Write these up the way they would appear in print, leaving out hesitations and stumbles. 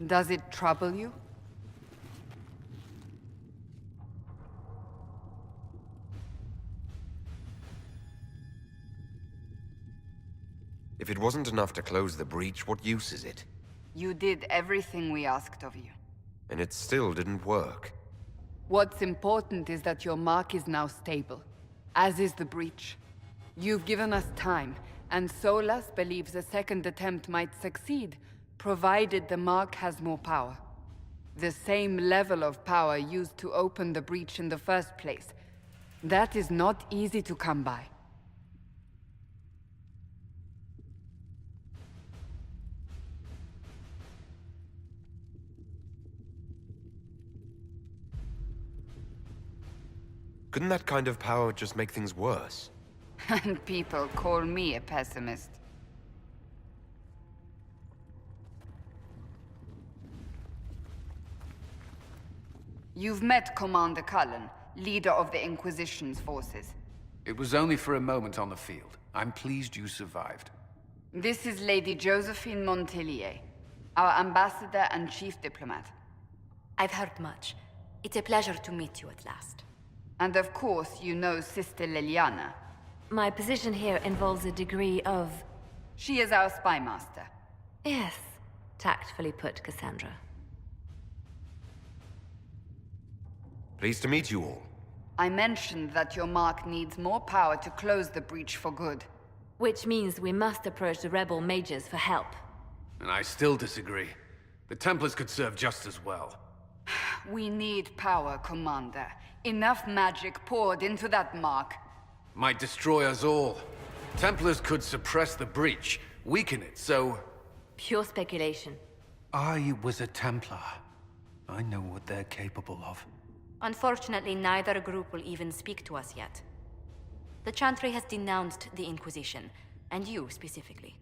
Does it trouble you? If it wasn't enough to close the breach, what use is it? You did everything we asked of you. And it still didn't work. What's important is that your mark is now stable, as is the breach. You've given us time, and Solas believes a second attempt might succeed, provided the mark has more power. The same level of power used to open the breach in the first place. That is not easy to come by. Couldn't that kind of power just make things worse? And people call me a pessimist. You've met Commander Cullen, leader of the Inquisition's forces. It was only for a moment on the field. I'm pleased you survived. This is Lady Josephine Montellier, our ambassador and chief diplomat. I've heard much. It's a pleasure to meet you at last. And of course, you know Sister Liliana. My position here involves a degree of... She is our spy master. Yes, tactfully put, Cassandra. Pleased to meet you all. I mentioned that your mark needs more power to close the breach for good. Which means we must approach the rebel mages for help. And I still disagree. The Templars could serve just as well. We need power, Commander. Enough magic poured into that mark. Might destroy us all. Templars could suppress the breach, weaken it, so... Pure speculation. I was a Templar. I know what they're capable of. Unfortunately, neither group will even speak to us yet. The Chantry has denounced the Inquisition, and you specifically.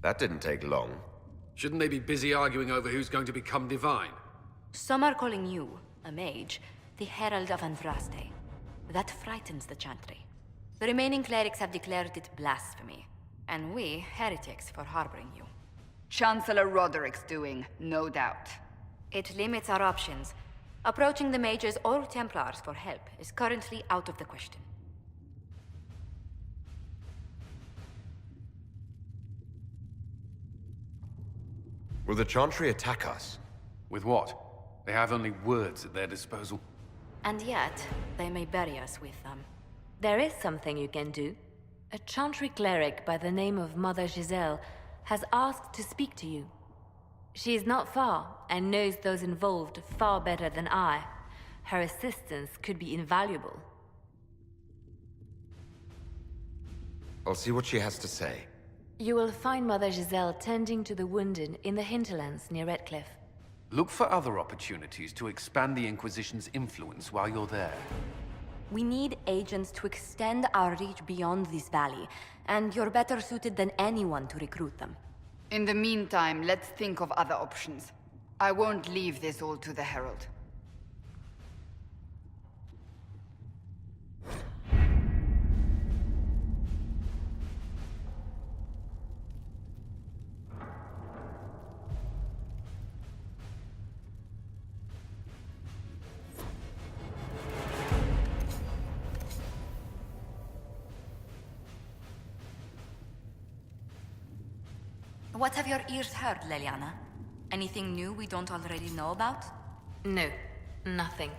That didn't take long. Shouldn't they be busy arguing over who's going to become divine? Some are calling you, a mage, the Herald of Andraste. That frightens the Chantry. The remaining clerics have declared it blasphemy, and we, heretics, for harboring you. Chancellor Roderick's doing, no doubt. It limits our options. Approaching the mages or Templars for help is currently out of the question. Will the Chantry attack us? With what? They have only words at their disposal. And yet, they may bury us with them. There is something you can do. A Chantry cleric by the name of Mother Giselle has asked to speak to you. She is not far, and knows those involved far better than I. Her assistance could be invaluable. I'll see what she has to say. You will find Mother Giselle tending to the wounded in the hinterlands near Redcliffe. Look for other opportunities to expand the Inquisition's influence while you're there. We need agents to extend our reach beyond this valley, and you're better suited than anyone to recruit them. In the meantime, let's think of other options. I won't leave this all to the Herald. What have your ears heard, Leliana? Anything new we don't already know about? No, nothing.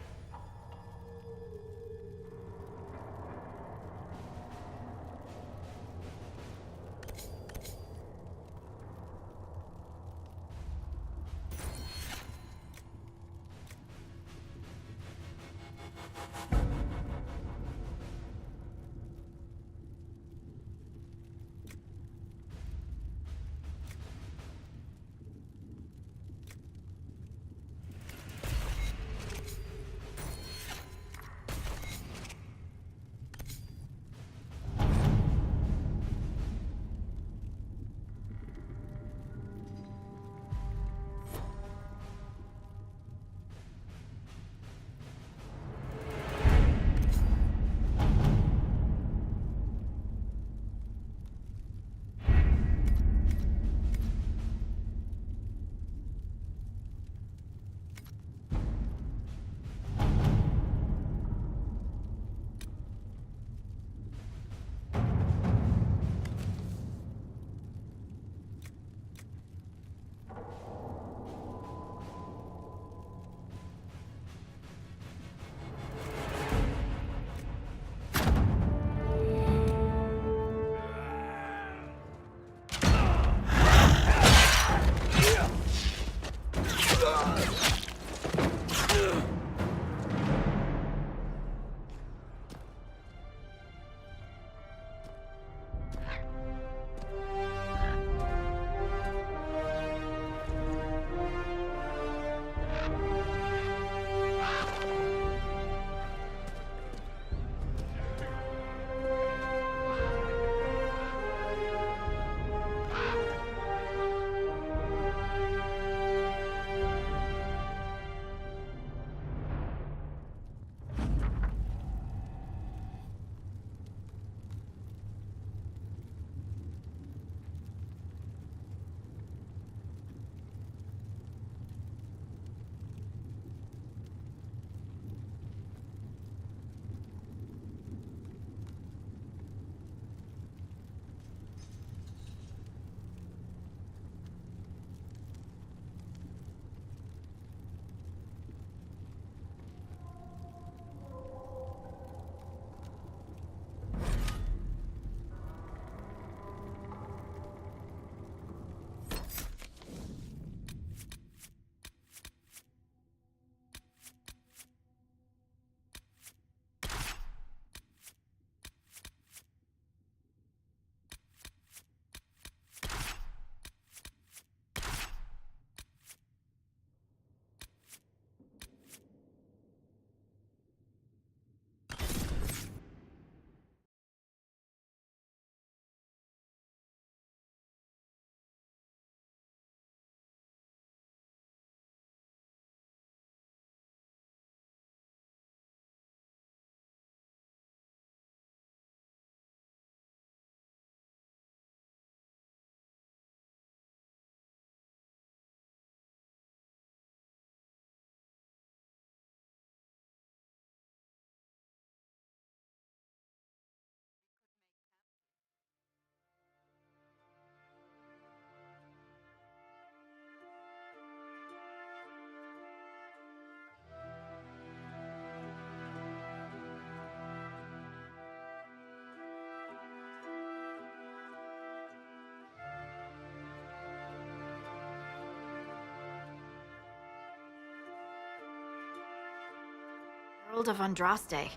World of Andraste.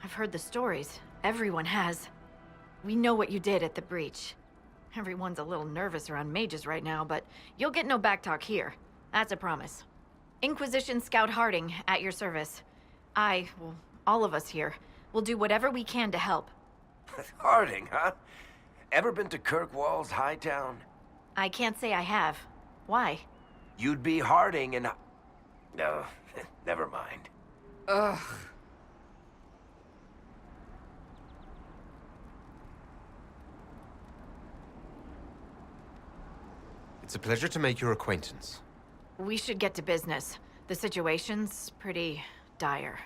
I've heard the stories. Everyone has. We know what you did at the breach. Everyone's a little nervous around mages right now, but you'll get no backtalk here. That's a promise. Inquisition Scout Harding, at your service. Well, all of us here, will do whatever we can to help. Harding, huh? Ever been to Kirkwall's Hightown? I can't say I have. Why? You'd be Harding and... No, never mind. Ugh. It's a pleasure to make your acquaintance. We should get to business. The situation's pretty dire.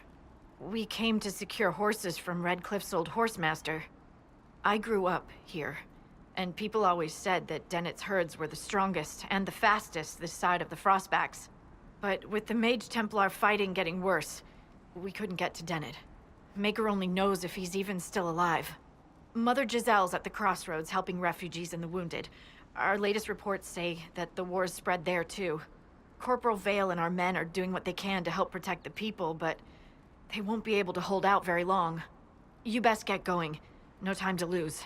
We came to secure horses from Redcliffe's old horsemaster. I grew up here, and people always said that Dennett's herds were the strongest and the fastest this side of the Frostbacks. But with the Mage Templar fighting getting worse, we couldn't get to Dennett. Maker only knows if he's even still alive. Mother Giselle's at the crossroads helping refugees and the wounded. Our latest reports say that the war's spread there too. Corporal Vale and our men are doing what they can to help protect the people, but they won't be able to hold out very long. You best get going. No time to lose.